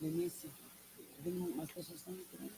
Denise, as pessoas estão entrando.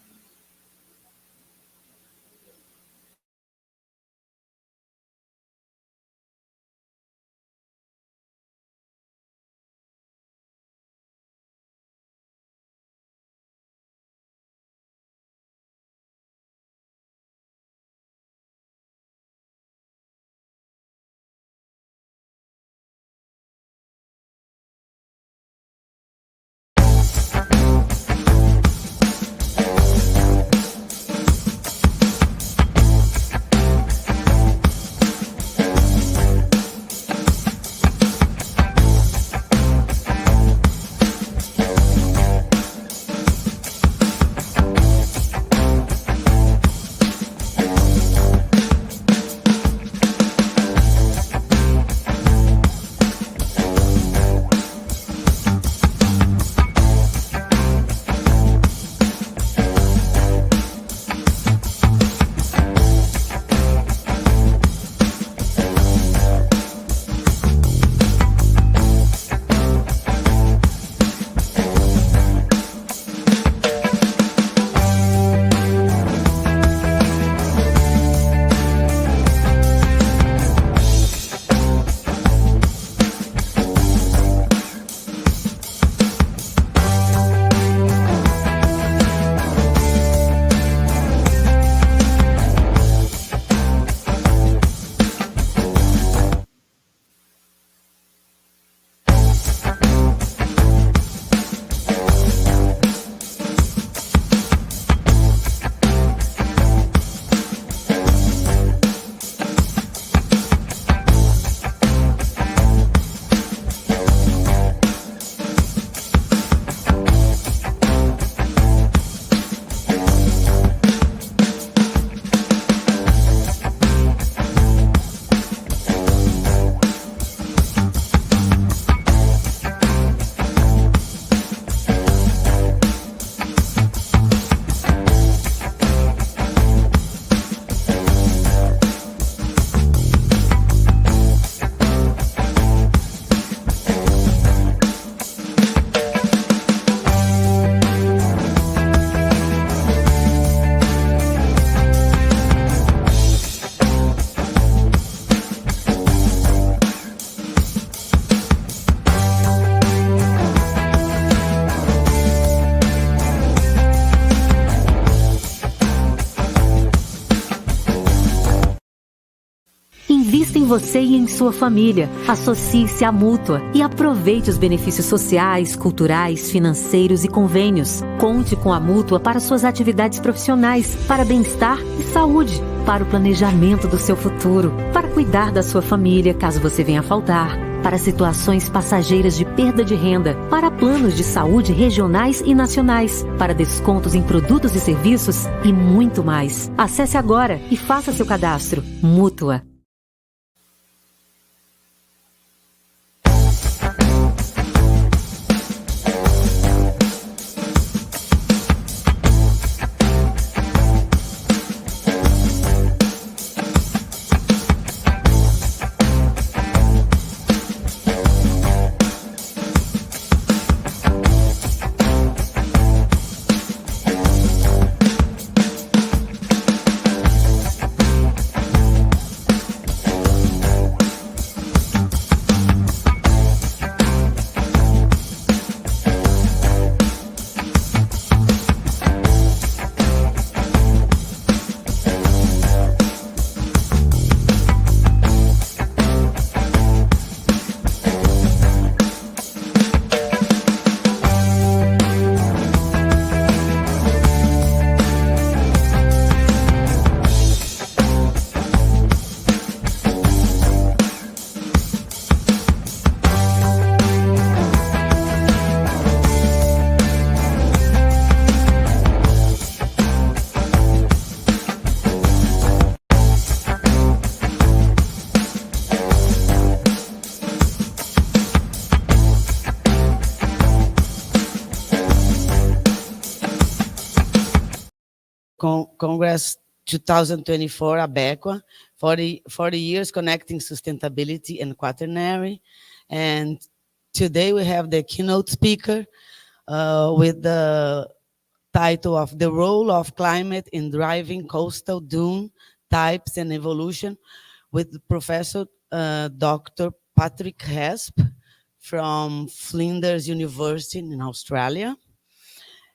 Invista em você e em sua família. Associe-se à Mútua e aproveite os benefícios sociais, culturais, financeiros e convênios. Conte com a Mútua para suas atividades profissionais, para bem-estar e saúde, para o planejamento do seu futuro, para cuidar da sua família caso você venha a faltar, para situações passageiras de perda de renda, para planos de saúde regionais e nacionais, para descontos em produtos e serviços e muito mais. Acesse agora e faça seu cadastro. Mútua. Congress 2024, ABECA, 40 years connecting sustainability and Quaternário. And today we have the keynote speaker, with the title of The Role of Climate in Driving Coastal Dune Types and Evolution, with Professor Dr. Patrick Hesp from Flinders University in Australia.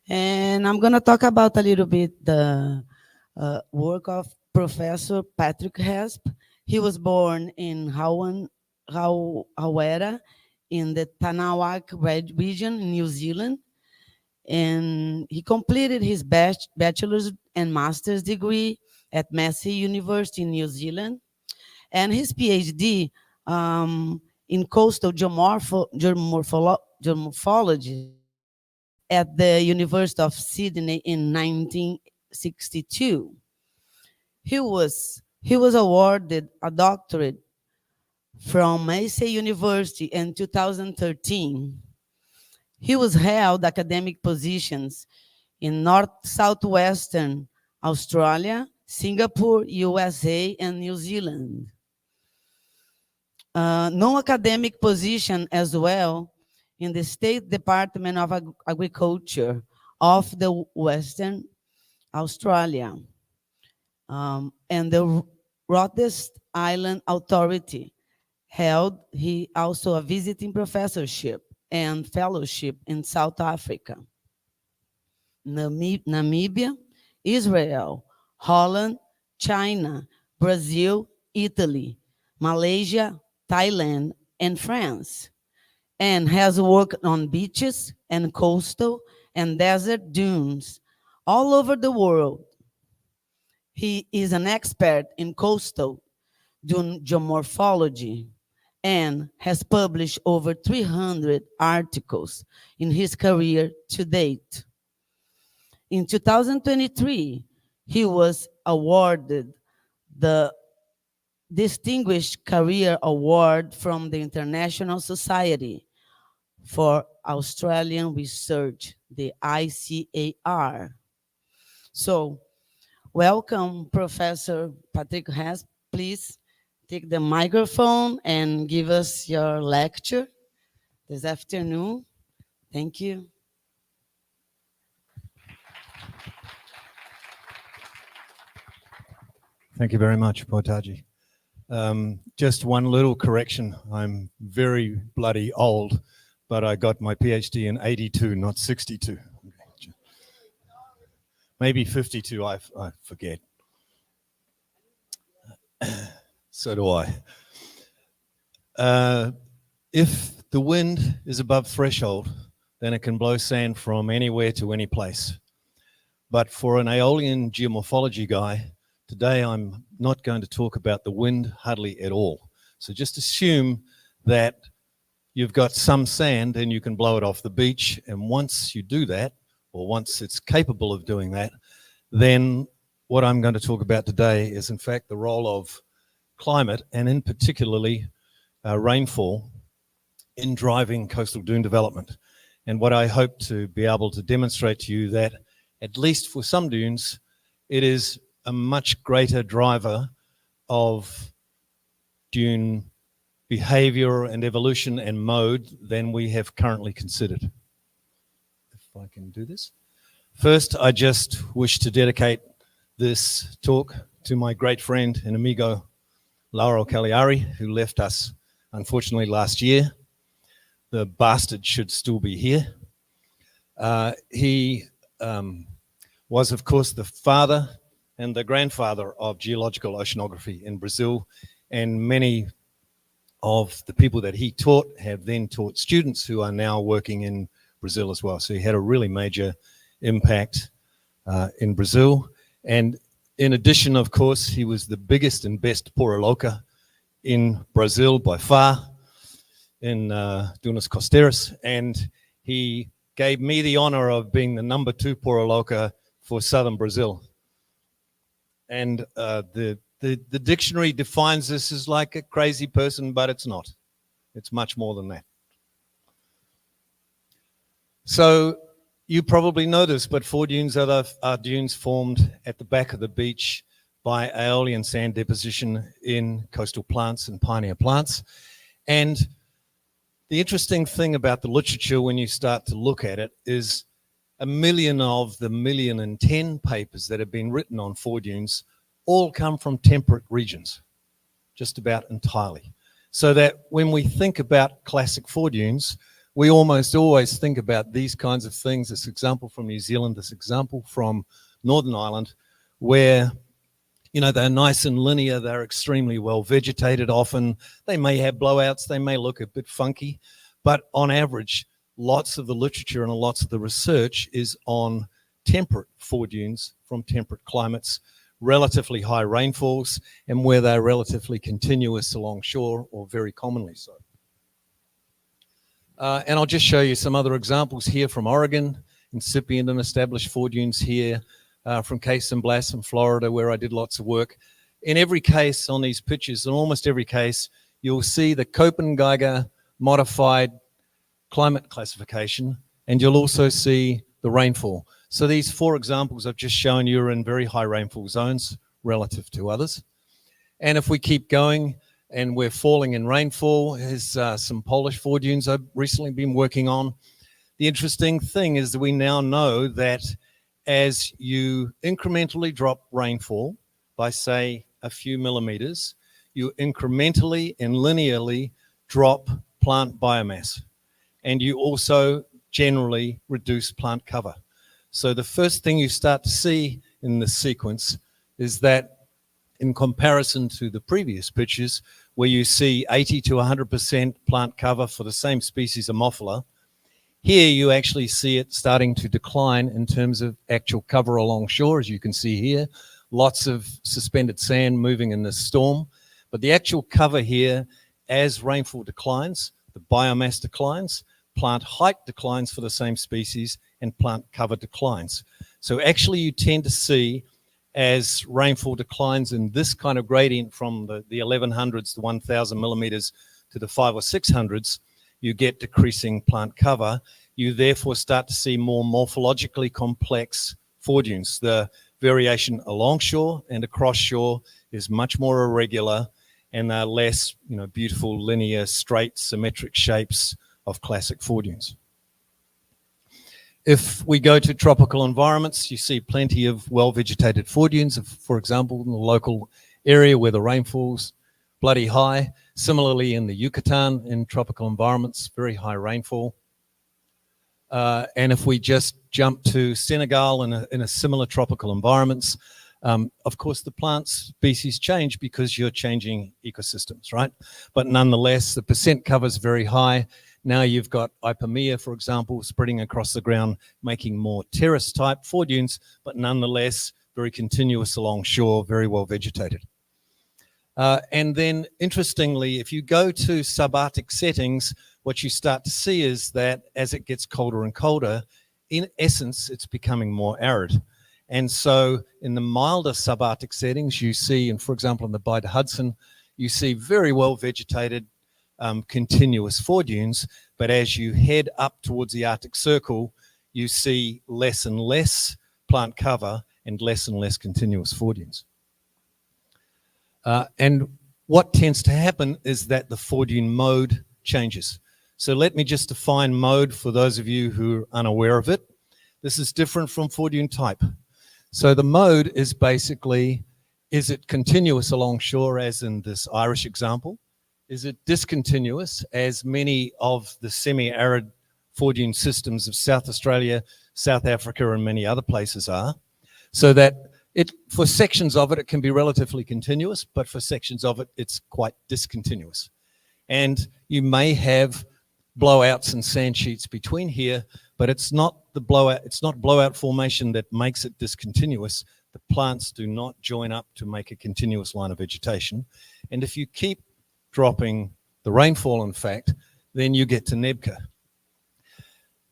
And I'm going to talk about a little bit the work of Professor Patrick Hesp. He was born in Hawera in the Tanawak region in New Zealand. And he completed his bachelor's and master's degree at Massey University in New Zealand, and his PhD in coastal geomorphology at the University of Sydney in 1962. He was awarded a doctorate from Massey University in 2013. He was held academic positions in southwestern Australia, Singapore, USA, and New Zealand. Non-academic position as well in the State Department of Agriculture of the Western Australia, and the Rhodes Island Authority. He also a visiting professorship and fellowship in South Africa, Namibia, Israel, Holland, China, Brazil, Italy, Malaysia, Thailand, and France, and has worked on beaches and coastal and desert dunes all over the world. He is an expert in coastal dune geomorphology and has published over 300 articles in his career to date. In 2023, he was awarded the Distinguished Career Award from the International Society for Australian Research, the ICAR. So, welcome, Professor Patrick Hesp. Please take the microphone and give us your lecture this afternoon. Thank you. Thank you very much, Portaji. Just one little correction. I'm very bloody old, but I got my PhD in 82, not 62. Maybe 52, I forget. So do I. If the wind is above threshold, then it can blow sand from anywhere to any place. But for an Aeolian geomorphology guy, today I'm not going to talk about the wind hardly at all. So just assume that you've got some sand and you can blow it off the beach. And once you do that, or once it's capable of doing that, then what I'm going to talk about today is in fact the role of climate, and in particularly rainfall, in driving coastal dune development. And what I hope to be able to demonstrate to you that, at least for some dunes, it is a much greater driver of dune behavior and evolution and mode than we have currently considered. If I can do this. First, I just wish to dedicate this talk to my great friend and amigo, Lauro Cagliari, who left us, unfortunately, last year. The bastard should still be here. He was, of course, the father and the grandfather of geological oceanography in Brazil, and many of the people that he taught have then taught students who are now working in Brazil as well. So he had a really major impact in Brazil. And in addition, of course, he was the biggest and best poroloca in Brazil by far, in Dunas Costeiras, and he gave me the honor of being the number 2 poroloca for southern Brazil. And the dictionary defines this as like a crazy person, but it's not. It's much more than that. So you probably know this, but 4 dunes are dunes formed at the back of the beach by Aeolian sand deposition in coastal plants and pioneer plants. And The interesting thing about the literature when you start to look at it is 1 million of the 1,000,010 papers that have been written on ford dunes all come from temperate regions, just about entirely. So that when we think about classic ford dunes, we almost always think about these kinds of things. This example from New Zealand, this example from Northern Ireland, where, you know, they're nice and linear, they're extremely well vegetated often. They may have blowouts, they may look a bit funky, but on average, lots of the literature and lots of the research is on temperate ford dunes from temperate climates, relatively high rainfalls, and where they're relatively continuous along shore, or very commonly so. And I'll just show you some other examples here from Oregon, incipient and established ford dunes here, from Case and Blas in Florida, where I did lots of work. In every case on these pictures, in almost every case, you'll see the Köppen-Geiger modified climate classification, and you'll also see the rainfall. So these 4 examples I've just shown you are in very high rainfall zones relative to others. And if we keep going, and we're falling in rainfall, here's some Polish ford dunes I've recently been working on. The interesting thing is that we now know that as you incrementally drop rainfall by, say, a few millimeters, you incrementally and linearly drop plant biomass. And you also generally reduce plant cover. So the first thing you start to see in this sequence is that in comparison to the previous pictures, where you see 80 to 100% plant cover for the same species Ammophila, here you actually see it starting to decline in terms of actual cover along shore, as you can see here. Lots of suspended sand moving in this storm. But the actual cover here, as rainfall declines, the biomass declines, plant height declines for the same species, and plant cover declines. So actually you tend to see, as rainfall declines in this kind of gradient from the 1100s to 1000 millimeters to the 500s or 600s, you get decreasing plant cover. You therefore start to see more morphologically complex ford dunes. The variation along shore and across shore is much more irregular, and they're less, you know, beautiful, linear, straight, symmetric shapes of classic ford dunes. If we go to tropical environments, you see plenty of well-vegetated ford dunes, for example, in the local area where the rainfall's bloody high. Similarly, in the Yucatan, in tropical environments, very high rainfall. And if we just jump to Senegal in a similar tropical environments, of course, the plant species change because you're changing ecosystems, right? But nonetheless, the percent cover is very high. Now you've got Ipomoea, for example, spreading across the ground, making more terrace-type ford dunes, but nonetheless, very continuous along shore, very well vegetated. And then, interestingly, if you go to subarctic settings, what you start to see is that as it gets colder and colder, in essence, it's becoming more arid. And so in the milder subarctic settings, you see, and for example, in the Bight Hudson, you see very well vegetated, continuous ford dunes, but as you head up towards the Arctic Circle, you see less and less plant cover and less continuous ford dunes. And what tends to happen is that the ford dune mode changes. So let me just define mode for those of you who are unaware of it. This is different from ford dune type. So the mode is basically, is it continuous along shore, as in this Irish example? Is it discontinuous, as many of the semi-arid ford dune systems of South Australia, South Africa, and many other places are? So that for sections of it, it can be relatively continuous, but for sections of it, it's quite discontinuous. And you may have blowouts and sand sheets between here, but it's not blowout formation that makes it discontinuous. The plants do not join up to make a continuous line of vegetation. And if you keep dropping the rainfall, in fact, then you get to Nebka.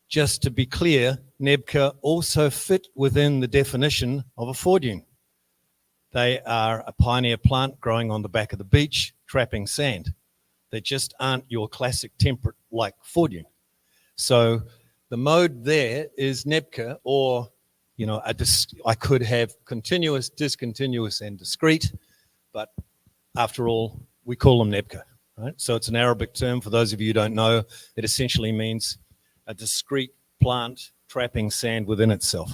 Just to be clear, Nebka also fit within the definition of a ford dune. They are a pioneer plant growing on the back of the beach, trapping sand. They just aren't your classic temperate like ford dune. So the mode there is Nebka, or, you know, I could have continuous, discontinuous, and discrete, but after all, we call them Nebka, right? So it's an Arabic term, for those of you who don't know. It essentially means a discrete plant trapping sand within itself.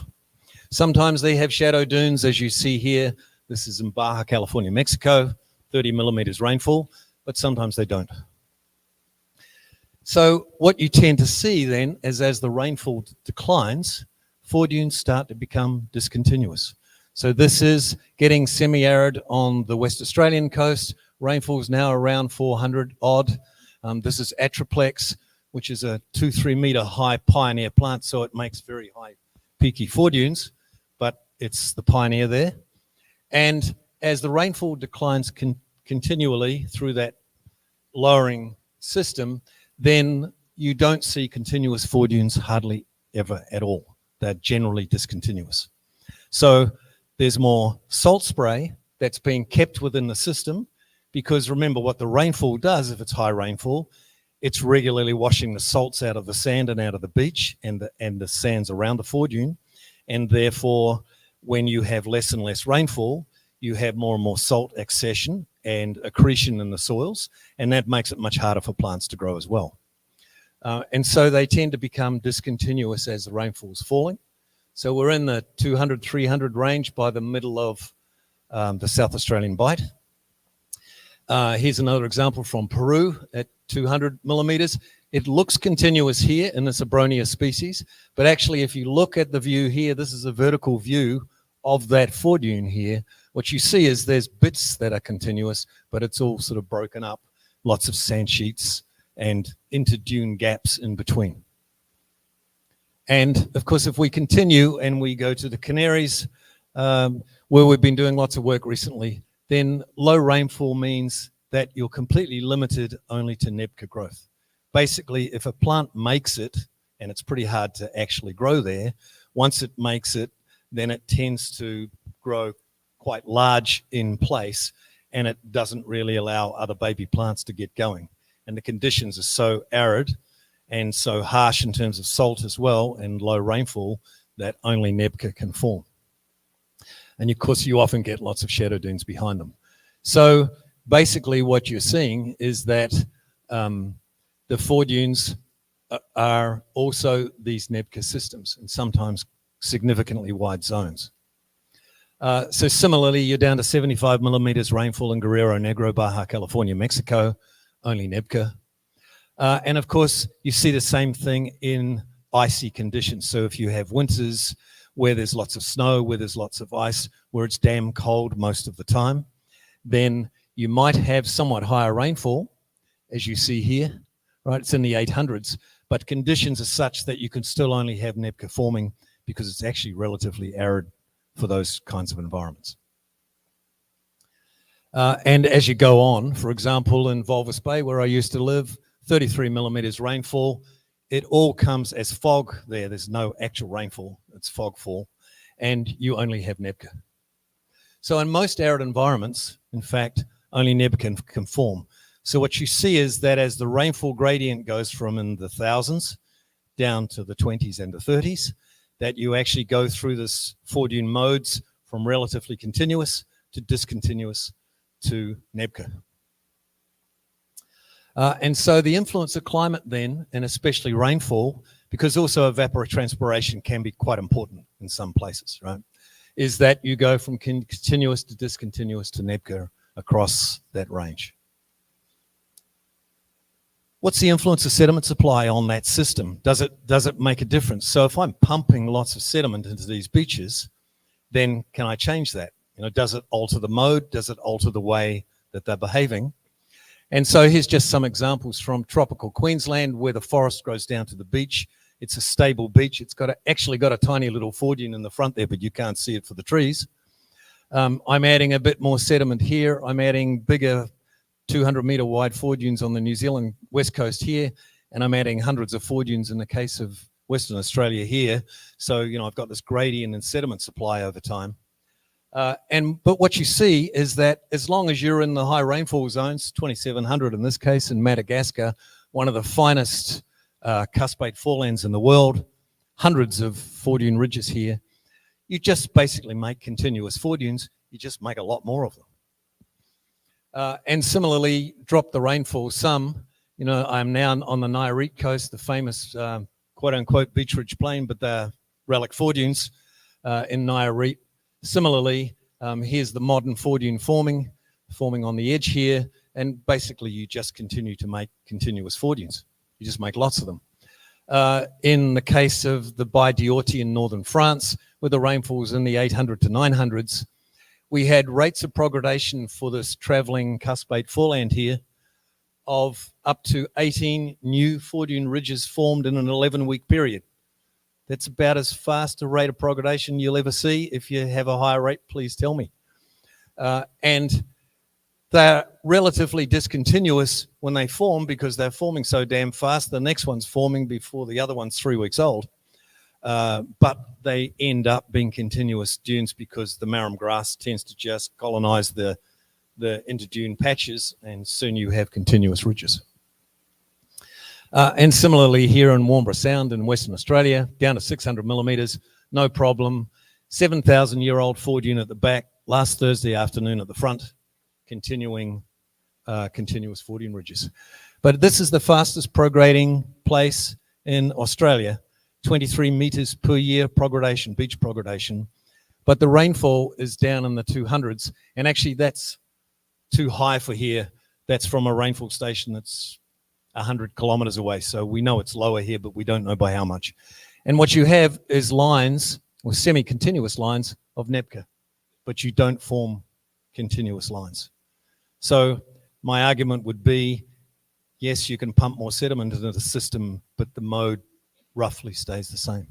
Sometimes they have shadow dunes, as you see here. This is in Baja California, Mexico, 30 millimeters rainfall, but sometimes they don't. So what you tend to see then is as the rainfall declines, foredunes start to become discontinuous. So this is getting semi-arid on the West Australian coast. Rainfall is now around 400 odd. This is Atriplex, which is a 2-3 meter high pioneer plant, so it makes very high peaky foredunes, but it's the pioneer there. And as the rainfall declines continually through that lowering system, then you don't see continuous foredunes hardly ever at all. They're generally discontinuous. So there's more salt spray that's being kept within the system, because remember what the rainfall does, if it's high rainfall, it's regularly washing the salts out of the sand and out of the beach and the sands around the foredune. And therefore, when you have less and less rainfall, you have more and more salt accession and accretion in the soils, and that makes it much harder for plants to grow as well. And so they tend to become discontinuous as the rainfall is falling. So we're in the 200, 300 range by the middle of the South Australian Bight. Here's another example from Peru at 200 millimeters. It looks continuous here in this Abronia species, but actually if you look at the view here, this is a vertical view of that foredune here. What you see is there's bits that are continuous, but it's all sort of broken up, lots of sand sheets and interdune gaps in between. And of course, if we continue and we go to the Canaries, where we've been doing lots of work recently, then low rainfall means that you're completely limited only to NEBCA growth. Basically, if a plant makes it, and it's pretty hard to actually grow there, once it makes it, then it tends to grow quite large in place, and it doesn't really allow other baby plants to get going. And the conditions are so arid and so harsh in terms of salt as well and low rainfall that only NEBCA can form. And of course, you often get lots of shadow dunes behind them. So basically what you're seeing is that the foredunes are also these NEBCA systems, and sometimes significantly wide zones. So similarly, you're down to 75 millimeters rainfall in Guerrero Negro, Baja California, Mexico, only NEBCA. And of course, you see the same thing in icy conditions. So if you have winters where there's lots of snow, where there's lots of ice, where it's damn cold most of the time, then you might have somewhat higher rainfall, as you see here, right? It's in the 800s, but conditions are such that you can still only have NEBCA forming because it's actually relatively arid for those kinds of environments. And as you go on, for example, in Volvis Bay, where I used to live, 33 millimeters rainfall, it all comes as fog there. There's no actual rainfall, it's fog fall, and you only have NEBCA. So in most arid environments, in fact, only NEBCA can form. So what you see is that as the rainfall gradient goes from in the thousands down to the 20s and the 30s, that you actually go through this foredune modes from relatively continuous to discontinuous to NEBCA. And so the influence of climate then, and especially rainfall, because also evapotranspiration can be quite important in some places, right, is that you go from continuous to discontinuous to NEBCA across that range. What's the influence of sediment supply on that system? Does it make a difference? So if I'm pumping lots of sediment into these beaches, then can I change that? You know, does it alter the mode? Does it alter the way that they're behaving? And so here's just some examples from tropical Queensland where the forest grows down to the beach. It's a stable beach. It's actually got a tiny little foredune in the front there, but you can't see it for the trees. I'm adding a bit more sediment here. I'm adding bigger 200-meter wide foredunes on the New Zealand west coast here, and I'm adding hundreds of foredunes in the case of Western Australia here. So, you know, I've got this gradient in sediment supply over time. But what you see is that as long as you're in the high rainfall zones, 2,700 in this case in Madagascar, one of the finest cuspate forelands in the world, hundreds of foredune ridges here, you just basically make continuous foredunes. You just make a lot more of them. And similarly, drop the rainfall some. You know, I'm now on the Nayarit coast, the famous quote-unquote beach ridge plain, but they're relic foredunes in Nayarit. Similarly, here's the modern foredune forming on the edge here, and basically you just continue to make continuous foredunes. You just make lots of them. In the case of the Baie d'Orty in northern France, where the rainfalls in the 800 to 900s, we had rates of progradation for this traveling cuspate foreland here of up to 18 new foredune ridges formed in an 11-week period. That's about as fast a rate of progradation you'll ever see. If you have a higher rate, please tell me. And they're relatively discontinuous when they form because they're forming so damn fast. The next one's forming before the other one's 3 weeks old. But they end up being continuous dunes because the marram grass tends to just colonize the interdune patches, and soon you have continuous ridges. And similarly here in Warnbro Sound in Western Australia, down to 600 millimeters, no problem. 7,000-year-old foredune at the back, last Thursday afternoon at the front, continuing continuous foredune ridges. But this is the fastest prograding place in Australia, 23 meters per year progradation, beach progradation. But the rainfall is down in the 200s, and actually that's too high for here. That's from a rainfall station that's 100 kilometers away. So we know it's lower here, but we don't know by how much. And what you have is lines, or semi-continuous lines of NEBCA, but you don't form continuous lines. So my argument would be, yes, you can pump more sediment into the system, but the mode roughly stays the same.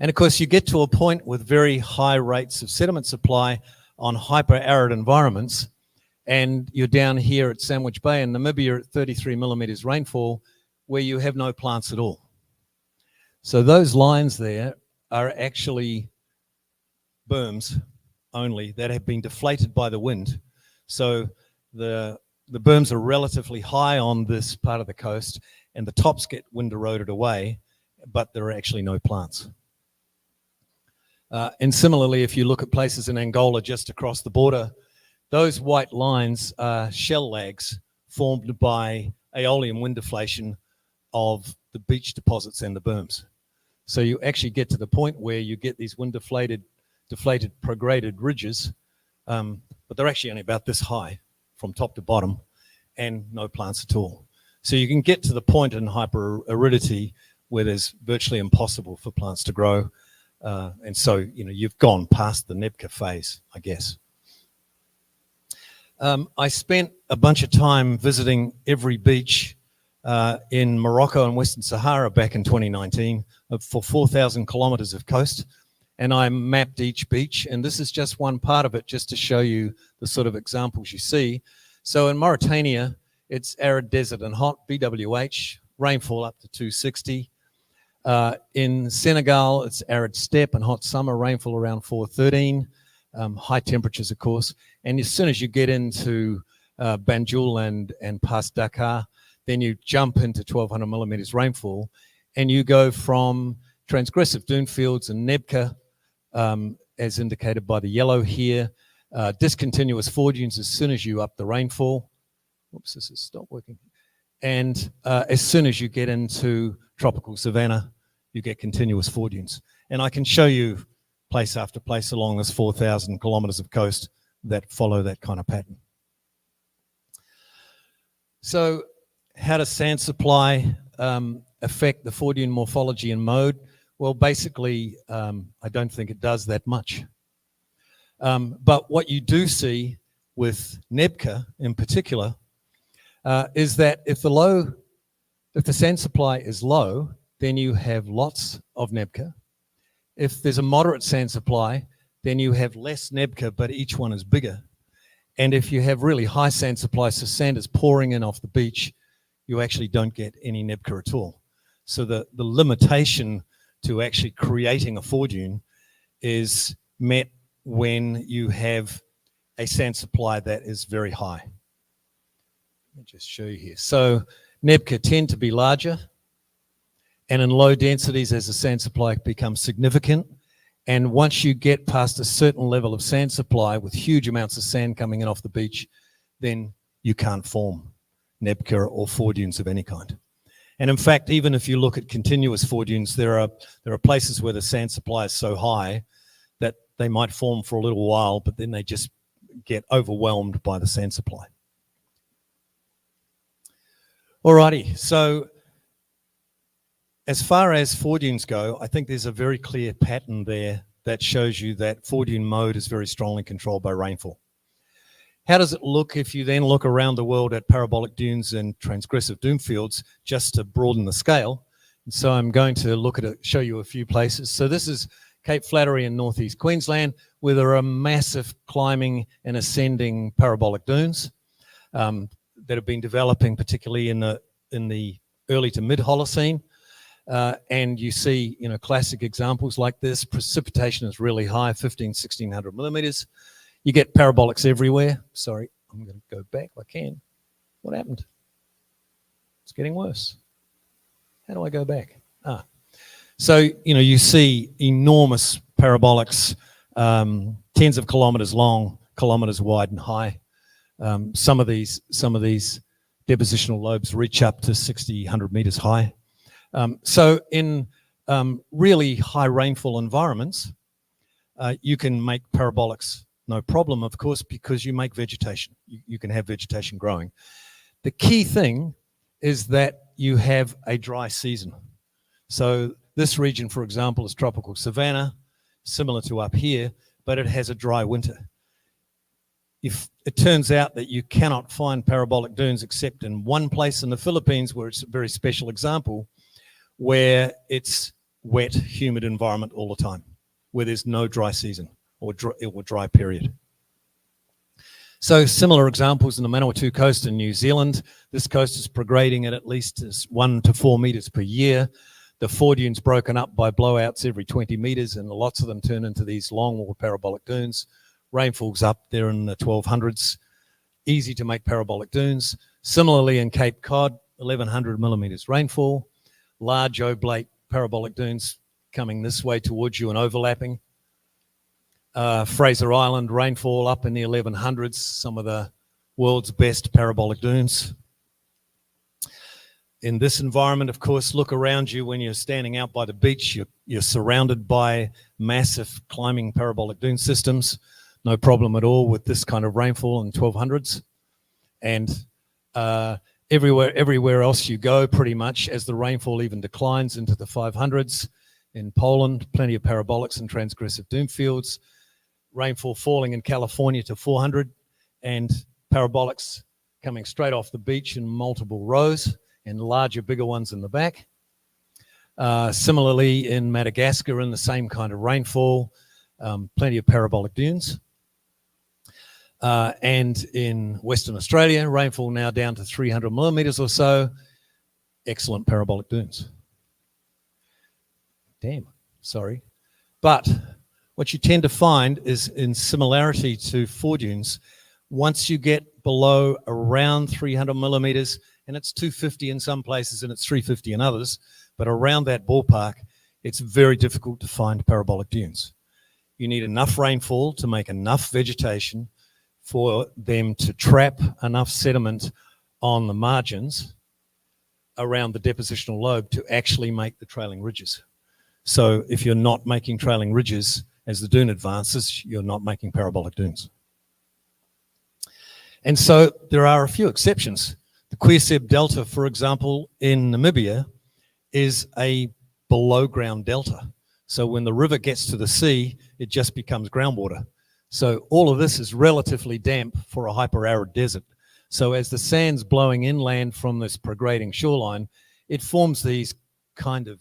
And of course, you get to a point with very high rates of sediment supply on hyper-arid environments, and you're down here at Sandwich Bay in Namibia at 33 millimeters rainfall, where you have no plants at all. So those lines there are actually berms only that have been deflated by the wind. So the berms are relatively high on this part of the coast, and the tops get wind eroded away, but there are actually no plants. And similarly, if you look at places in Angola just across the border, those white lines are shell lags formed by aeolian wind deflation of the beach deposits and the berms. So you actually get to the point where you get these wind deflated, prograded ridges, but they're actually only about this high from top to bottom and no plants at all. So you can get to the point in hyper-aridity where there's virtually impossible for plants to grow. And so, you know, you've gone past the NEBCA phase, I guess. I spent a bunch of time visiting every beach in Morocco and Western Sahara back in 2019 for 4,000 kilometers of coast. And I mapped each beach, and this is just one part of it, just to show you the sort of examples you see. So in Mauritania, it's arid desert and hot, BWH, rainfall up to 260. In Senegal, it's arid steppe and hot summer, rainfall around 413, high temperatures, of course. And as soon as you get into Banjul and past Dakar, then you jump into 1,200 millimeters rainfall, and you go from transgressive dune fields and NEBCA, as indicated by the yellow here, discontinuous foredunes as soon as you up the rainfall. Oops, this has stopped working. And as soon as you get into tropical savanna, you get continuous foredunes. And I can show you place after place along this 4,000 kilometers of coast that follow that kind of pattern. So how does sand supply affect the foredune morphology and mode? Well, basically, I don't think it does that much. But what you do see with NEBCA in particular is that if the sand supply is low, then you have lots of NEBCA. If there's a moderate sand supply, then you have less NEBCA, but each one is bigger. And if you have really high sand supply, so sand is pouring in off the beach, you actually don't get any NEBCA at all. So the limitation to actually creating a foredune is met when you have a sand supply that is very high. Let me just show you here. So NEBCA tend to be larger, and in low densities, as the sand supply becomes significant, And once you get past a certain level of sand supply with huge amounts of sand coming in off the beach, then you can't form nebula or foredunes of any kind. And in fact, even if you look at continuous foredunes, there are places where the sand supply is so high that they might form for a little while, but then they just get overwhelmed by the sand supply. Alrighty, so as far as foredunes go, I think there's a very clear pattern there that shows you that foredune mode is very strongly controlled by rainfall. How does it look if you then look around the world at parabolic dunes and transgressive dune fields, just to broaden the scale? And so I'm going to look at it, show you a few places. So this is Cape Flattery in northeast Queensland, where there are massive climbing and ascending parabolic dunes that have been developing, particularly in the early to mid-Holocene. And you see, classic examples like this. Precipitation is really high, 1600 millimeters. You get parabolics everywhere. Sorry, I'm going to go back if I can. What happened? It's getting worse. How do I go back? So, you see enormous parabolics, tens of kilometers long, kilometers wide and high. Some of these depositional lobes reach up to 100 meters high. So in really high rainfall environments, you can make parabolics no problem, of course, because you make vegetation. You can have vegetation growing. The key thing is that you have a dry season. So this region, for example, is tropical savanna, similar to up here, but it has a dry winter. If it turns out that you cannot find parabolic dunes except in one place in the Philippines, where it's a very special example, where it's wet, humid environment all the time, where there's no dry season or dry period. So similar examples in the Manawatu coast in New Zealand. This coast is prograding at least 1 to 4 meters per year. The foredune's broken up by blowouts every 20 meters, and lots of them turn into these long-walled parabolic dunes. Rainfall's up there in the 1200s. Easy to make parabolic dunes. Similarly in Cape Cod, 1100 millimeters rainfall. Large oblate parabolic dunes coming this way towards you and overlapping. Fraser Island, rainfall up in the 1100s, some of the world's best parabolic dunes. In this environment, of course, look around you when you're standing out by the beach. You're surrounded by massive climbing parabolic dune systems. No problem at all with this kind of rainfall in 1200s. And everywhere else you go, pretty much, as the rainfall even declines into the 500s. In Poland, plenty of parabolics and transgressive dune fields. Rainfall falling in California to 400, and parabolics coming straight off the beach in multiple rows, and larger, bigger ones in the back. Similarly, in Madagascar, in the same kind of rainfall, plenty of parabolic dunes. And in Western Australia, rainfall now down to 300 millimeters or so. Excellent parabolic dunes. Damn, sorry. But what you tend to find is, in similarity to foredunes, once you get below around 300 millimeters, and it's 250 in some places and it's 350 in others, but around that ballpark, it's very difficult to find parabolic dunes. You need enough rainfall to make enough vegetation for them to trap enough sediment on the margins around the depositional lobe to actually make the trailing ridges. So if you're not making trailing ridges as the dune advances, you're not making parabolic dunes. And so there are a few exceptions. The Queerseb Delta, for example, in Namibia, is a below ground delta. So when the river gets to the sea, it just becomes groundwater. So all of this is relatively damp for a hyper-arid desert. So as the sand's blowing inland from this prograding shoreline, it forms these kind of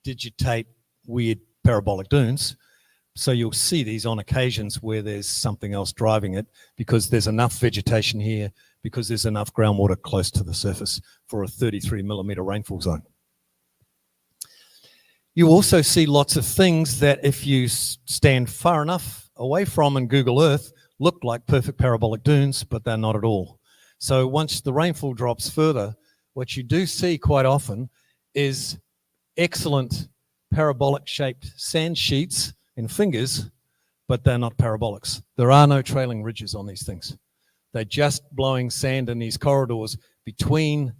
digitate weird parabolic dunes. So you'll see these on occasions where there's something else driving it, because there's enough vegetation here, because there's enough groundwater close to the surface for a 33 millimeter rainfall zone. You also see lots of things that, if you stand far enough away from and Google Earth, look like perfect parabolic dunes, but they're not at all. So once the rainfall drops further, what you do see quite often is excellent parabolic-shaped sand sheets and fingers, but they're not parabolics. There are no trailing ridges on these things. They're just blowing sand in these corridors between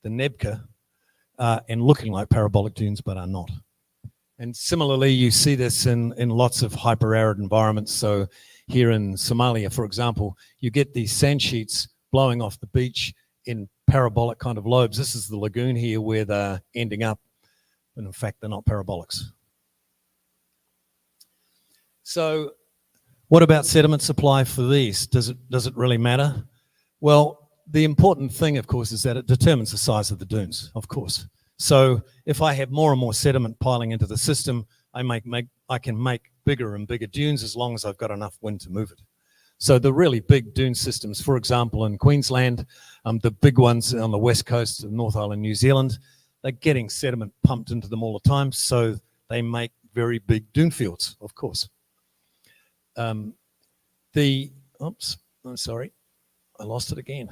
the nebka and looking like parabolic dunes, but are not. And similarly, you see this in lots of hyper-arid environments. So here in Somalia, for example, you get these sand sheets blowing off the beach in parabolic kind of lobes. This is the lagoon here where they're ending up, and in fact, they're not parabolics. So what about sediment supply for these? Does it really matter? Well, the important thing, of course, is that it determines the size of the dunes, of course. So if I have more and more sediment piling into the system, I can make bigger and bigger dunes as long as I've got enough wind to move it. So the really big dune systems, for example, in Queensland, the big ones on the west coast of North Island, New Zealand, they're getting sediment pumped into them all the time, so they make very big dune fields, of course. Oops, I'm sorry, I lost it again.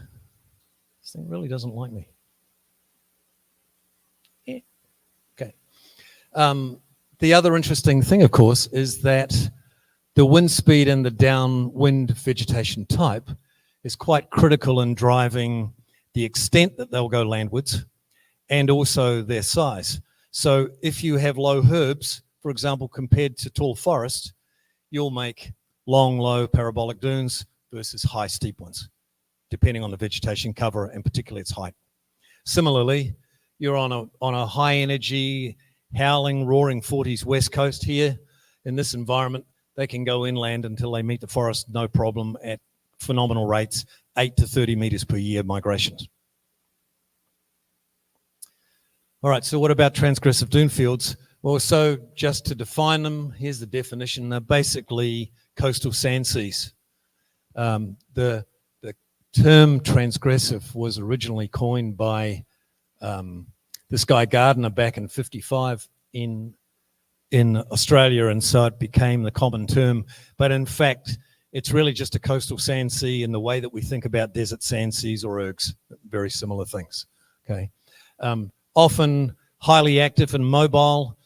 This thing really doesn't like me. Yeah. Okay. The other interesting thing, of course, is that the wind speed and the downwind vegetation type is quite critical in driving the extent that they'll go landwards and also their size. So if you have low herbs, for example, compared to tall forest, you'll make long, low parabolic dunes versus high, steep ones, depending on the vegetation cover and particularly its height. Similarly, you're on a high energy, howling, roaring 40s west coast here. In this environment, they can go inland until they meet the forest, no problem, at phenomenal rates, 8 to 30 meters per year migrations. All right, so what about transgressive dune fields? Well, so just to define them, here's the definition. They're basically coastal sand seas. The term transgressive was originally coined by this guy Gardner back in '55 in Australia, and so it became the common term. But in fact, it's really just a coastal sand sea in the way that we think about desert sand seas or ergs, very similar things. Okay, often highly active and mobile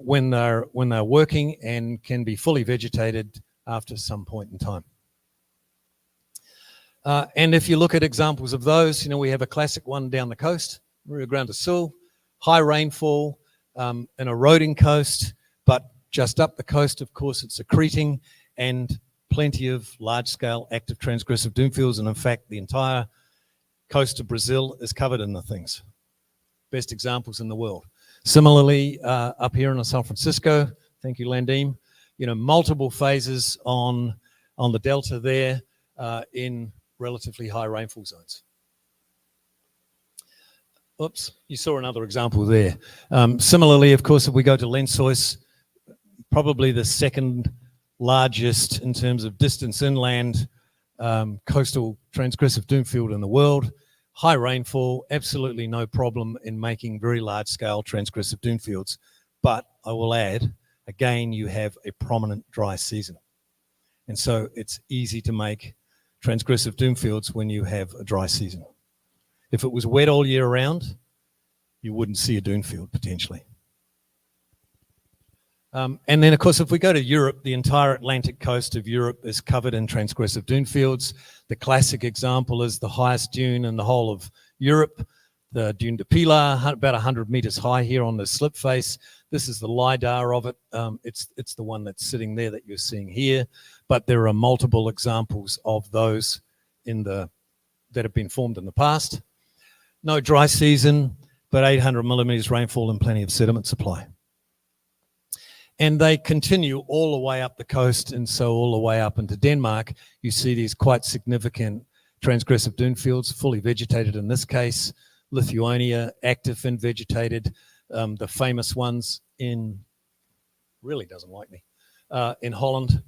when they're working, and can be fully vegetated after some point in time. And if you look at examples of those, we have a classic one down the coast, Rio Grande do Sul, high rainfall, an eroding coast, but just up the coast, of course, it's accreting, and plenty of large-scale active transgressive dune fields, and in fact, the entire coast of Brazil is covered in the things. Best examples in the world. Similarly, up here in San Francisco, thank you, Landim, multiple phases on the delta there in relatively high rainfall zones. Oops, you saw another example there. Similarly, of course, if we go to Lençóis, probably the second largest in terms of distance inland coastal transgressive dune field in the world. High rainfall, absolutely no problem in making very large scale transgressive dune fields. But I will add, again, you have a prominent dry season. And so it's easy to make transgressive dune fields when you have a dry season. If it was wet all year round, you wouldn't see a dune field potentially. And then, of course, if we go to Europe, the entire Atlantic coast of Europe is covered in transgressive dune fields. The classic example is the highest dune in the whole of Europe, the Dune de Pilar, about 100 meters high here on the slip face. This is the LiDAR of it. It's the one that's sitting there that you're seeing here. But there are multiple examples of those that have been formed in the past. No dry season, but 800 millimeters rainfall and plenty of sediment supply. And they continue all the way up the coast, and so all the way up into Denmark, you see these quite significant transgressive dune fields, fully vegetated in this case. Lithuania, active and vegetated. The famous ones really doesn't like me, in Holland.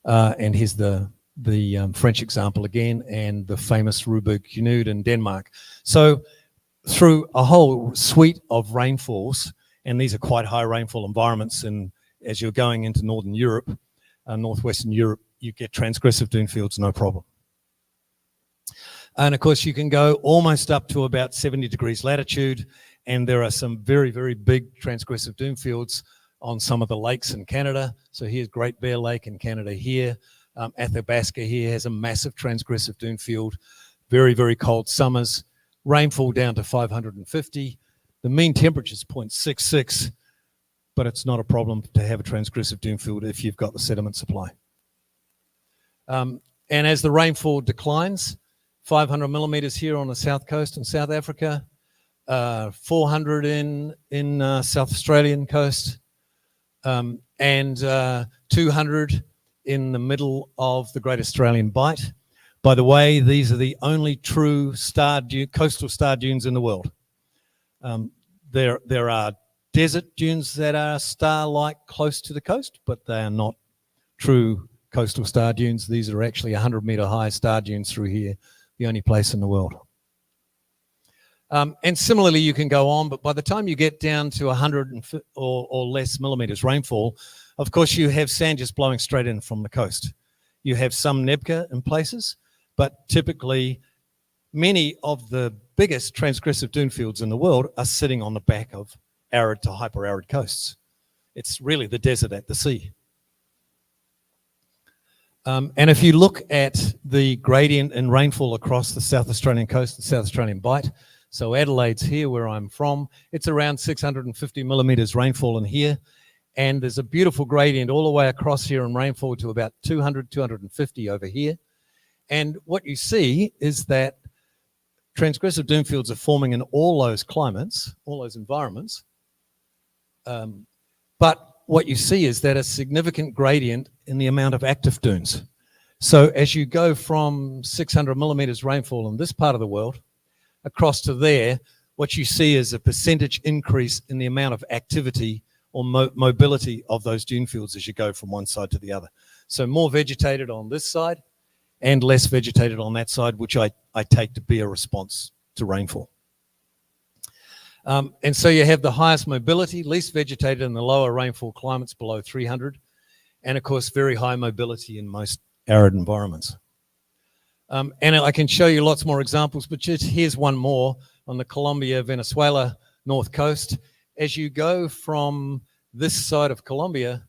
And here's the French example again, and the famous Ruberg Knud in Denmark. So through a whole suite of rainfalls, and these are quite high rainfall environments, and as you're going into Northern Europe, Northwestern Europe, you get transgressive dune fields, no problem. And of course, you can go almost up to about 70 degrees latitude, and there are some very, very big transgressive dune fields on some of the lakes in Canada. So here's Great Bear Lake in Canada here. Athabasca here has a massive transgressive dune field, very, very cold summers, rainfall down to 550. The mean temperature is 0.66, but it's not a problem to have a transgressive dune field if you've got the sediment supply. And as the rainfall declines, 500 millimeters here on the south coast in South Africa, 400 in South Australian coast, and 200 in the middle of the Great Australian Bight. By the way, these are the only true coastal star dunes in the world. There are desert dunes that are star-like close to the coast, but they are not true coastal star dunes. These are actually 100-meter high star dunes through here, the only place in the world. And similarly, you can go on, but by the time you get down to 100 or less millimeters rainfall, of course, you have sand just blowing straight in from the coast. You have some nebka in places, but typically many of the biggest transgressive dune fields in the world are sitting on the back of arid to hyper-arid coasts. It's really the desert at the sea. And if you look at the gradient in rainfall across the South Australian coast, the South Australian Bight, so Adelaide's here where I'm from, it's around 650 millimeters rainfall in here. And there's a beautiful gradient all the way across here in rainfall to about 200, 250 over here. And what you see is that transgressive dune fields are forming in all those climates, all those environments. But what you see is that a significant gradient in the amount of active dunes. So as you go from 600 millimeters rainfall in this part of the world across to there, what you see is a percentage increase in the amount of activity or mobility of those dune fields as you go from one side to the other. So more vegetated on this side and less vegetated on that side, which I take to be a response to rainfall. And so you have the highest mobility, least vegetated in the lower rainfall climates below 300, and of course very high mobility in most arid environments. And I can show you lots more examples, but just here's one more on the Colombia, Venezuela north coast. As you go from this side of Colombia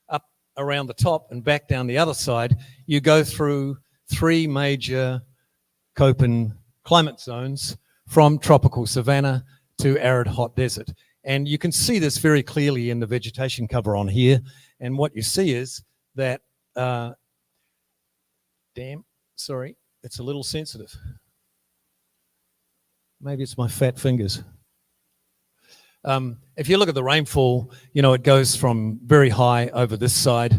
up around the top and back down the other side, you go through three major Köppen climate zones from tropical savanna to arid hot desert. And you can see this very clearly in the vegetation cover on here. And what you see is that, it's a little sensitive. Maybe it's my fat fingers. If you look at the rainfall, you know, it goes from very high over this side,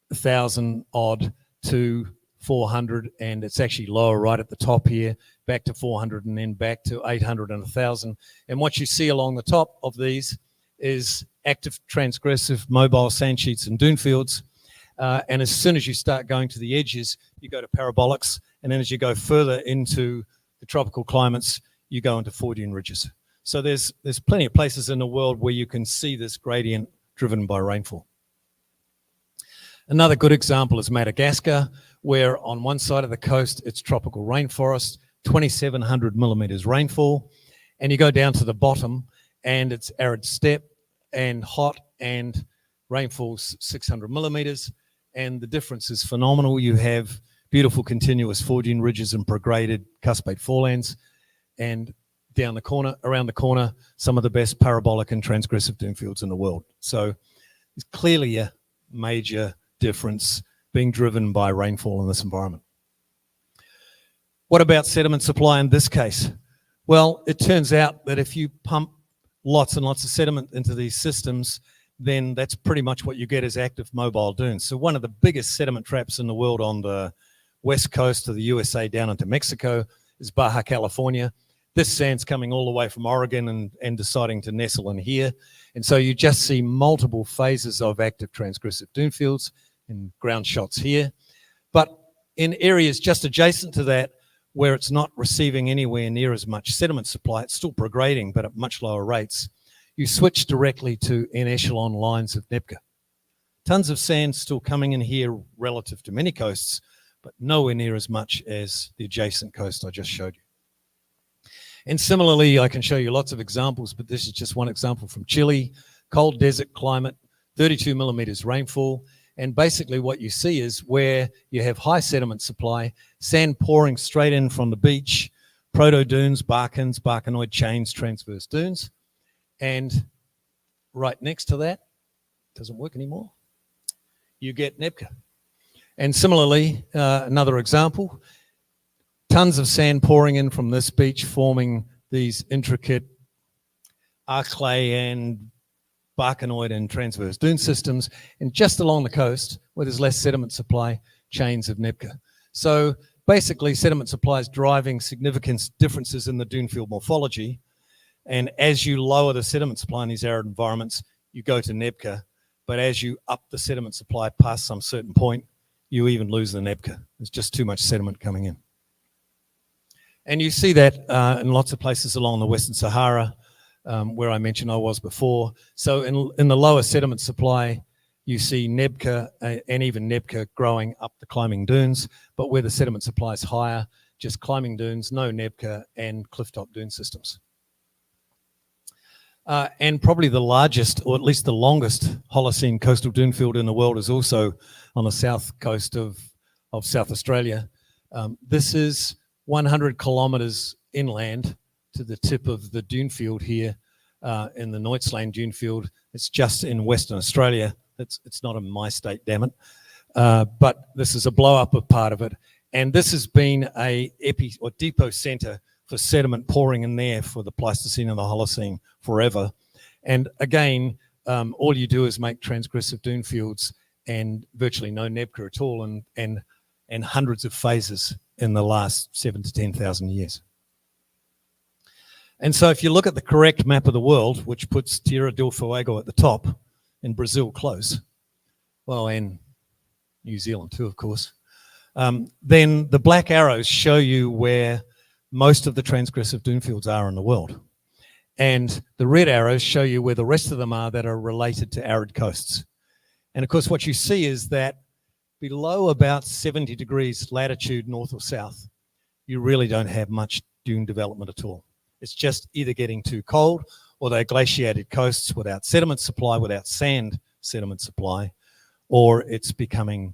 1,000 odd to 400, and it's actually lower right at the top here, back to 400 and then back to 800 and 1,000. And what you see along the top of these is active transgressive mobile sand sheets and dune fields. And as soon as you start going to the edges, you go to parabolics. And then as you go further into the tropical climates, you go into foredune ridges. So there's plenty of places in the world where you can see this gradient driven by rainfall. Another good example is Madagascar, where on one side of the coast, it's tropical rainforest, 2,700 millimeters rainfall. And you go down to the bottom and it's arid steppe and hot and rainfall's 600 millimeters. And the difference is phenomenal. You have beautiful continuous foredune ridges and prograded cuspate forelands. And down the corner, around the corner, some of the best parabolic and transgressive dune fields in the world. So there's clearly a major difference being driven by rainfall in this environment. What about sediment supply in this case? Well, it turns out that if you pump lots and lots of sediment into these systems, then that's pretty much what you get as active mobile dunes. So one of the biggest sediment traps in the world on the west coast of the USA down into Mexico is Baja California. This sand's coming all the way from Oregon and deciding to nestle in here. And so you just see multiple phases of active transgressive dune fields and ground shots here. But in areas just adjacent to that, where it's not receiving anywhere near as much sediment supply, it's still prograding, but at much lower rates, you switch directly to en echelon lines of NEPCA. Tons of sand still coming in here relative to many coasts, but nowhere near as much as the adjacent coast I just showed you. And similarly, I can show you lots of examples, but this is just one example from Chile, cold desert climate, 32 millimeters rainfall. And basically what you see is where you have high sediment supply, sand pouring straight in from the beach, proto-dunes, barkans, barkanoid chains, transverse dunes. And right next to that, doesn't work anymore, you get NEBCA. And similarly, another example, tons of sand pouring in from this beach, forming these intricate arclay and barkanoid and transverse dune systems, and just along the coast, where there's less sediment supply, chains of NEBCA. So basically, sediment supply is driving significant differences in the dune field morphology, and as you lower the sediment supply in these arid environments, you go to NEBCA, but as you up the sediment supply past some certain point, you even lose the NEBCA. There's just too much sediment coming in. And you see that in lots of places along the Western Sahara, where I mentioned I was before. So in the lower sediment supply, you see NEBCA and even NEBCA growing up the climbing dunes, but where the sediment supply is higher, just climbing dunes, no NEBCA, and clifftop dune systems. And probably the largest, or at least the longest, Holocene coastal dune field in the world is also on the south coast of South Australia. This is 100 kilometers inland to the tip of the dune field here in the Neutzlane dune field. It's just in Western Australia. It's not in my state, damn it. But this is a blow up of part of it. And this has been a depot center for sediment pouring in there for the Pleistocene and the Holocene forever. And again, all you do is make transgressive dune fields and virtually no NEBCA at all, and hundreds of phases in the last 7,000 to 10,000 years. And so if you look at the correct map of the world, which puts Tierra del Fuego at the top and Brazil close, well, and New Zealand too, of course, then the black arrows show you where most of the transgressive dune fields are in the world. And the red arrows show you where the rest of them are that are related to arid coasts. And of course, what you see is that below about 70 degrees latitude, north or south, you really don't have much dune development at all. It's just either getting too cold or they're glaciated coasts without sediment supply, without sand sediment supply, or it's becoming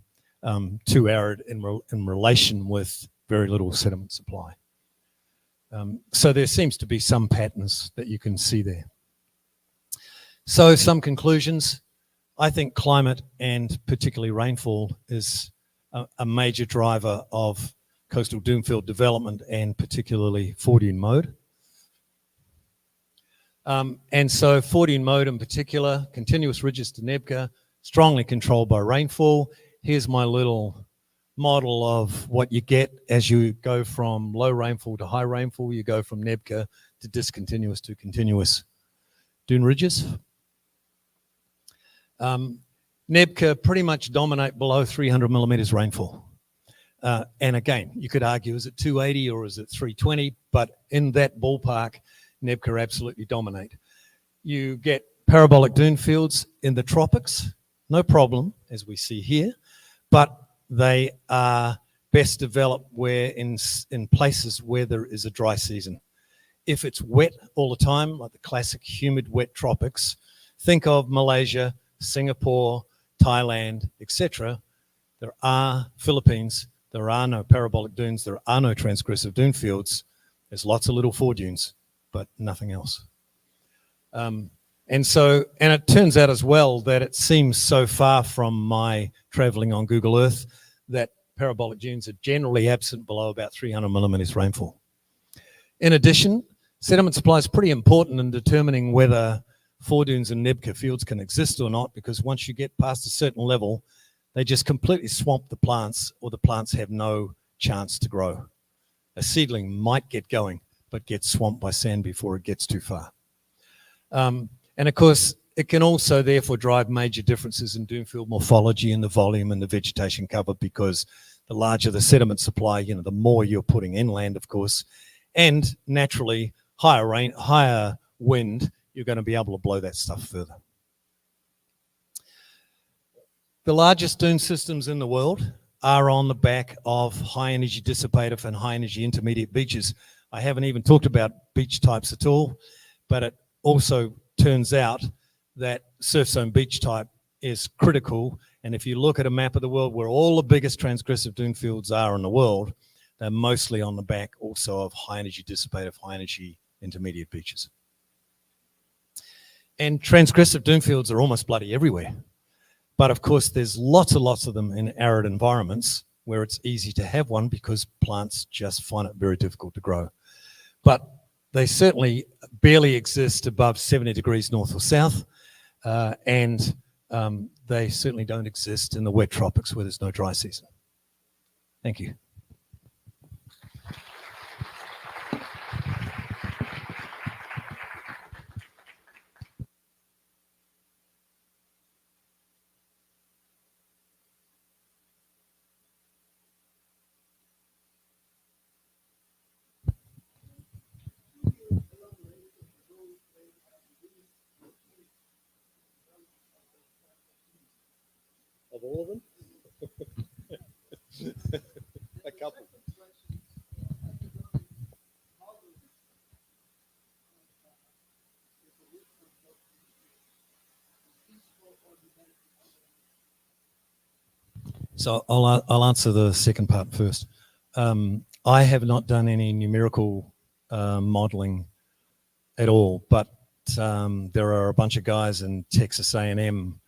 too arid in relation with very little sediment supply. So there seems to be some patterns that you can see there. So some conclusions. I think climate and particularly rainfall is a major driver of coastal dune field development and particularly 4-dune mode. And so 4-dune mode in particular, continuous ridges to NEBCA, strongly controlled by rainfall. Here's my little model of what you get as you go from low rainfall to high rainfall. You go from NEBCA to discontinuous to continuous dune ridges. NEBCA pretty much dominate below 300 millimeters rainfall. And again, you could argue, is it 280 or is it 320? But in that ballpark, NEBCA absolutely dominate. You get parabolic dune fields in the tropics, no problem, as we see here, but they are best developed where in places where there is a dry season. If it's wet all the time, like the classic humid wet tropics, think of Malaysia, Singapore, Thailand, etc. There are Philippines, there are no parabolic dunes, there are no transgressive dune fields. There's lots of little 4 dunes, but nothing else. And it turns out as well that it seems so far from my traveling on Google Earth that parabolic dunes are generally absent below about 300 millimeters rainfall. In addition, sediment supply is pretty important in determining whether 4 dunes and NEBCA fields can exist or not, because once you get past a certain level, they just completely swamp the plants, or the plants have no chance to grow. A seedling might get going, but gets swamped by sand before it gets too far. And of course, it can also therefore drive major differences in dune field morphology and the volume and the vegetation cover, because the larger the sediment supply, the more you're putting inland, of course, and naturally higher rain, higher wind, you're going to be able to blow that stuff further. The largest dune systems in the world are on the back of high energy dissipative and high energy intermediate beaches. I haven't even talked about beach types at all, but it also turns out that surf zone beach type is critical. And if you look at a map of the world where all the biggest transgressive dune fields are in the world, they're mostly on the back also of high energy dissipative, high energy intermediate beaches. And transgressive dune fields are almost bloody everywhere. But of course, there's lots and lots of them in arid environments where it's easy to have one because plants just find it very difficult to grow. But they certainly barely exist above 70 degrees north or south, and they certainly don't exist in the wet tropics where there's no dry season. Thank you. Of all of them? A couple. So I'll answer the second part first. I have not done any numerical modeling at all, but there are a bunch of guys in Texas A&M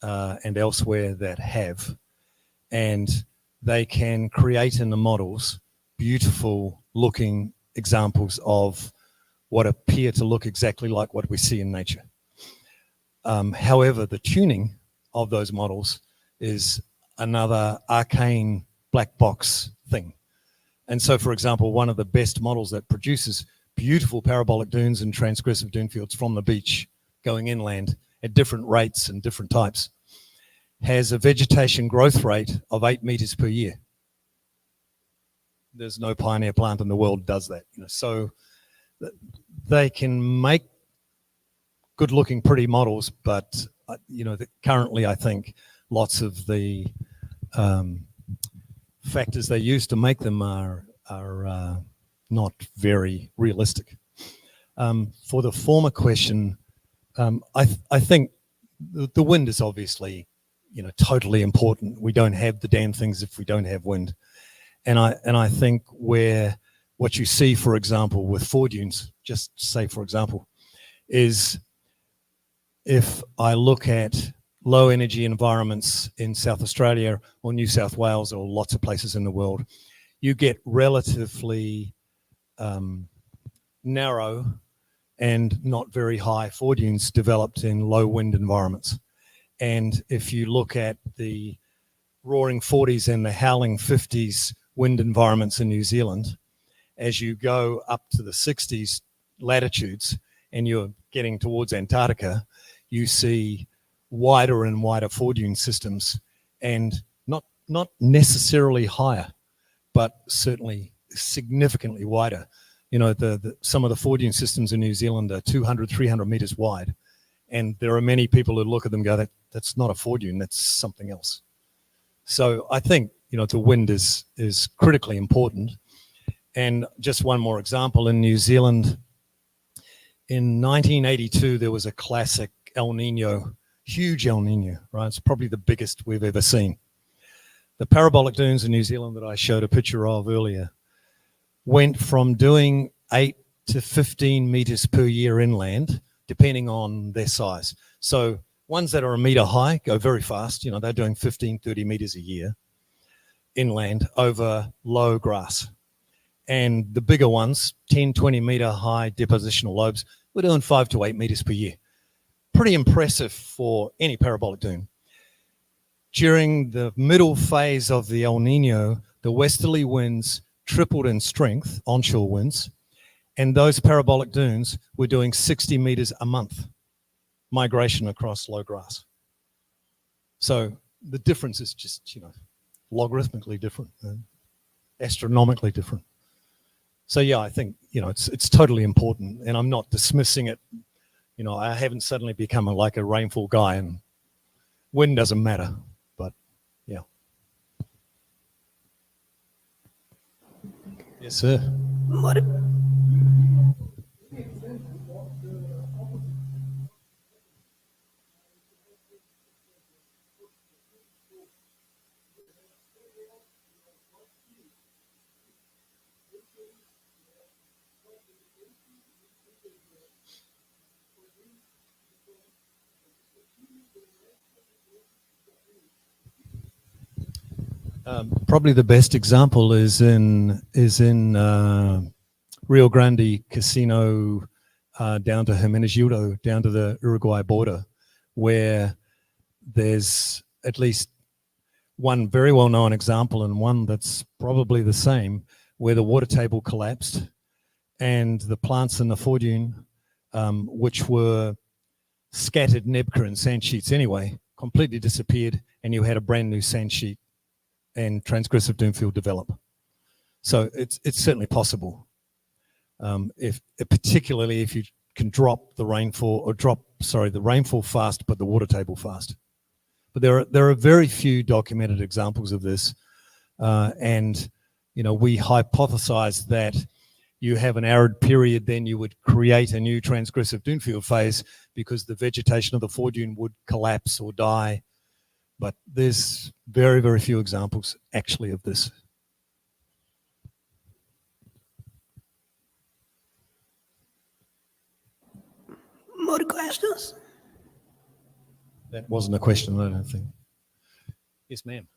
and elsewhere that have, and they can create in the models beautiful looking examples of what appear to look exactly like what we see in nature. However, the tuning of those models is another arcane black box thing. And so, for example, one of the best models that produces beautiful parabolic dunes and transgressive dune fields from the beach going inland at different rates and different types has a vegetation growth rate of 8 meters per year. There's no pioneer plant in the world does that. So they can make good looking pretty models, but currently I think lots of the factors they use to make them are not very realistic. For the former question, I think the wind is obviously totally important. We don't have the damn things if we don't have wind. And I think what you see, for example, with foredunes, just say for example, is if I look at low energy environments in South Australia or New South Wales or lots of places in the world, you get relatively narrow and not very high foredunes developed in low wind environments. And if you look at the roaring 40s and the howling 50s wind environments in New Zealand, as you go up to the 60s latitudes and you're getting towards Antarctica, you see wider and wider foredune systems, and not necessarily higher, but certainly significantly wider. Some of the foredune systems in New Zealand are 200, 300 meters wide. And there are many people who look at them and go, that's not a foredune, that's something else. So I think, the wind is critically important. And just one more example, in New Zealand, in 1982, there was a classic El Nino, huge El Nino, right? It's probably the biggest we've ever seen. The parabolic dunes in New Zealand that I showed a picture of earlier went from doing 8 to 15 meters per year inland, depending on their size. So ones that are a meter high go very fast. They're doing 15, 30 meters a year inland over low grass. And the bigger ones, 10, 20 meter high depositional lobes, we're doing 5 to 8 meters per year. Pretty impressive for any parabolic dune. During the middle phase of the El Nino, the westerly winds tripled in strength, onshore winds, and those parabolic dunes were doing 60 meters a month migration across low grass. So the difference is just, logarithmically different, astronomically different. So yeah, I think, it's totally important, and I'm not dismissing it. I haven't suddenly become like a rainfall guy, and wind doesn't matter, but yeah. Yes, sir. Probably the best example is in Rio Grande Casino, down to Hermenegildo, down to the Uruguay border, where there's at least one very well-known example and one that's probably the same, where the water table collapsed and the plants in the foredune, which were scattered nebka and sand sheets anyway, completely disappeared, and you had a brand new sand sheet and transgressive dunefield develop. So it's certainly possible, particularly if you can drop the rainfall, or the rainfall fast, but the water table fast. But there are very few documented examples of this, and we hypothesize that you have an arid period, then you would create a new transgressive dunefield phase because the vegetation of the foredune would collapse or die. But there's very, very few examples actually of this. More questions? That wasn't a question, I don't think. Yes, ma'am.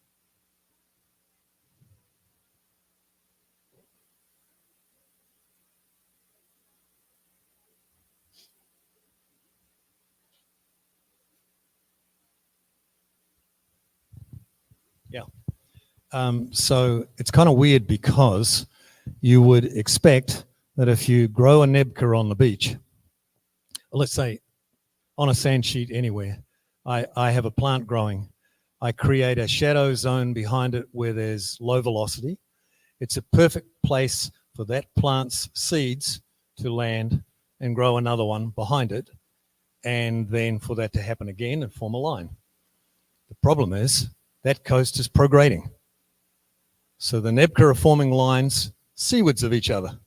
Yeah. So it's kind of weird because you would expect that if you grow a nebka on the beach, let's say on a sand sheet anywhere, I have a plant growing. I create a shadow zone behind it where there's low velocity. It's a perfect place for that plant's seeds to land and grow another one behind it, and then for that to happen again and form a line. The problem is that coast is prograding. So the nebka are forming lines seawards of each other.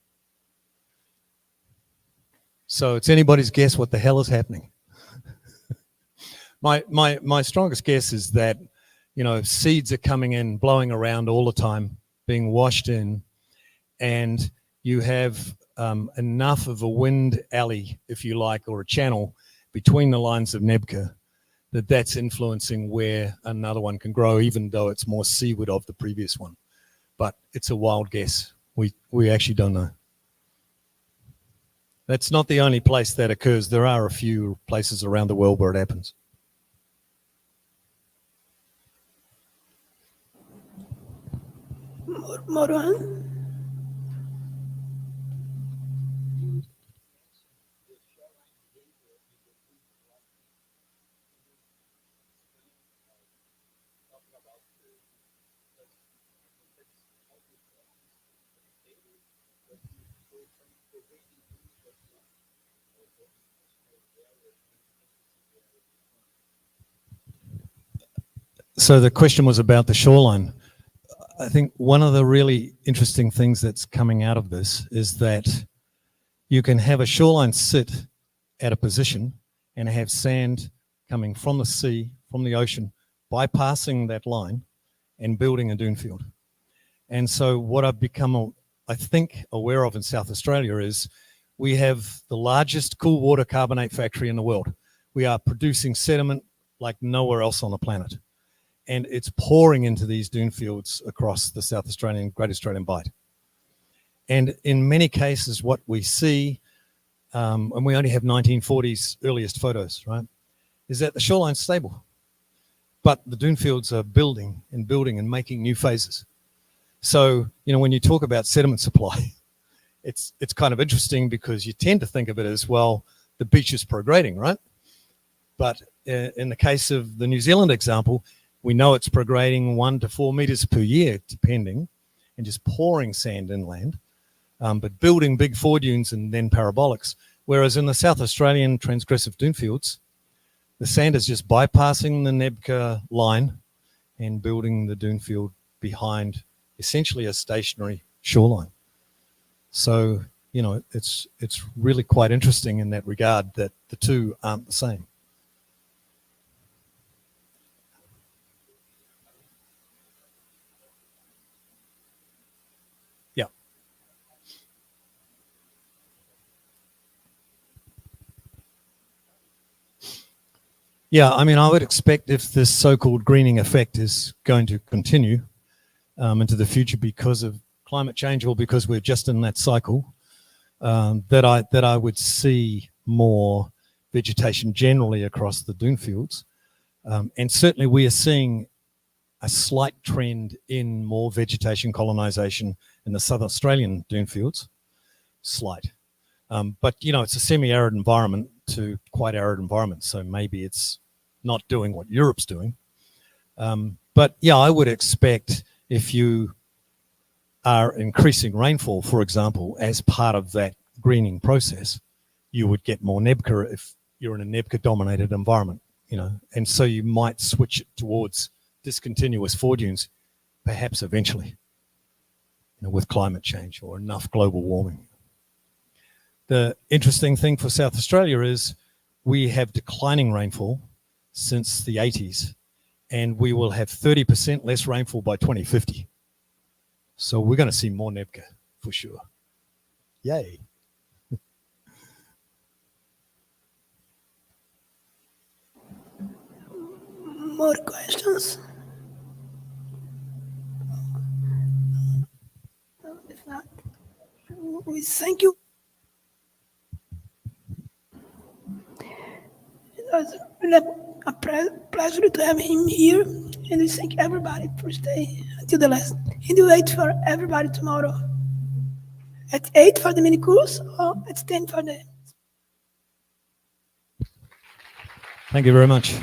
So it's anybody's guess what the hell is happening. My strongest guess is that, seeds are coming in, blowing around all the time, being washed in, and you have enough of a wind alley, if you like, or a channel between the lines of nebka that's influencing where another one can grow, even though it's more seaward of the previous one. But it's a wild guess. We actually don't know. That's not the only place that occurs. There are a few places around the world where it happens. More on? So the question was about the shoreline. I think one of the really interesting things that's coming out of this is that you can have a shoreline sit at a position and have sand coming from the sea, from the ocean, bypassing that line and building a dune field. And so what I've become, I think, aware of in South Australia is we have the largest cool water carbonate factory in the world. We are producing sediment like nowhere else on the planet. And it's pouring into these dune fields across the South Australian, Great Australian Bight. And in many cases, what we see, and we only have 1940s earliest photos, right, is that the shoreline's stable, but the dune fields are building and making new phases. So, when you talk about sediment supply, it's kind of interesting because you tend to think of it as, well, the beach is prograding, right? But in the case of the New Zealand example, we know it's prograding 1 to 4 meters per year, depending, and just pouring sand inland, but building big foredunes and then parabolics. Whereas in the South Australian transgressive dune fields, the sand is just bypassing the nebka line and building the dune field behind essentially a stationary shoreline. So, it's really quite interesting in that regard that the two aren't the same. Yeah, I mean, I would expect if this so-called greening effect is going to continue into the future because of climate change or because we're just in that cycle, that I would see more vegetation generally across the dune fields. And certainly we are seeing a slight trend in more vegetation colonization in the South Australian dune fields. Slight. But, you know, it's a semi-arid environment to quite arid environment, so maybe it's not doing what Europe's doing. But yeah, I would expect if you are increasing rainfall, for example, as part of that greening process, you would get more NEBCA if you're in a NEBCA-dominated environment, you know, and so you might switch it towards discontinuous foredunes, perhaps eventually, you know, with climate change or enough global warming. The interesting thing for South Australia is we have declining rainfall since the 80s, and we will have 30% less rainfall by 2050. So we're going to see more NEBCA for sure. Yay. More questions? If not, we thank you. It was really a pleasure to have him here, and we thank everybody for staying until the last. And we wait for everybody tomorrow at 8 for the mini course or at 10 for the. Thank you very much.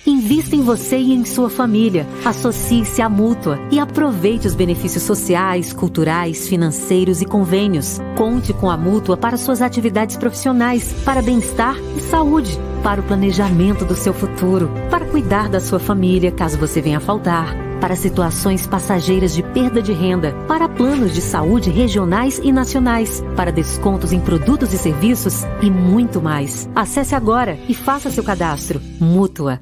Invista em você e em sua família. Associe-se à Mútua e aproveite os benefícios sociais, culturais, financeiros e convênios. Conte com a Mútua para suas atividades profissionais, para bem-estar e saúde, para o planejamento do seu futuro, para cuidar da sua família caso você venha a faltar, para situações passageiras de perda de renda, para planos de saúde regionais e nacionais, para descontos em produtos e serviços e muito mais. Acesse agora e faça seu cadastro. Mútua.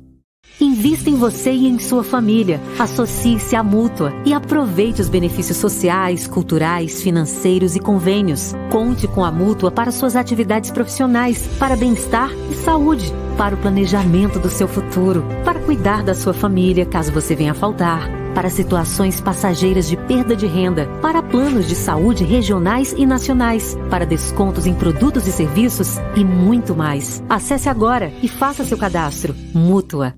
Invista em você e em sua família. Associe-se à Mútua e aproveite os benefícios sociais, culturais, financeiros e convênios. Conte com a Mútua para suas atividades profissionais, para bem-estar e saúde, para o planejamento do seu futuro, para cuidar da sua família caso você venha a faltar, para situações passageiras de perda de renda, para planos de saúde regionais e nacionais, para descontos em produtos e serviços e muito mais. Acesse agora e faça seu cadastro. Mútua.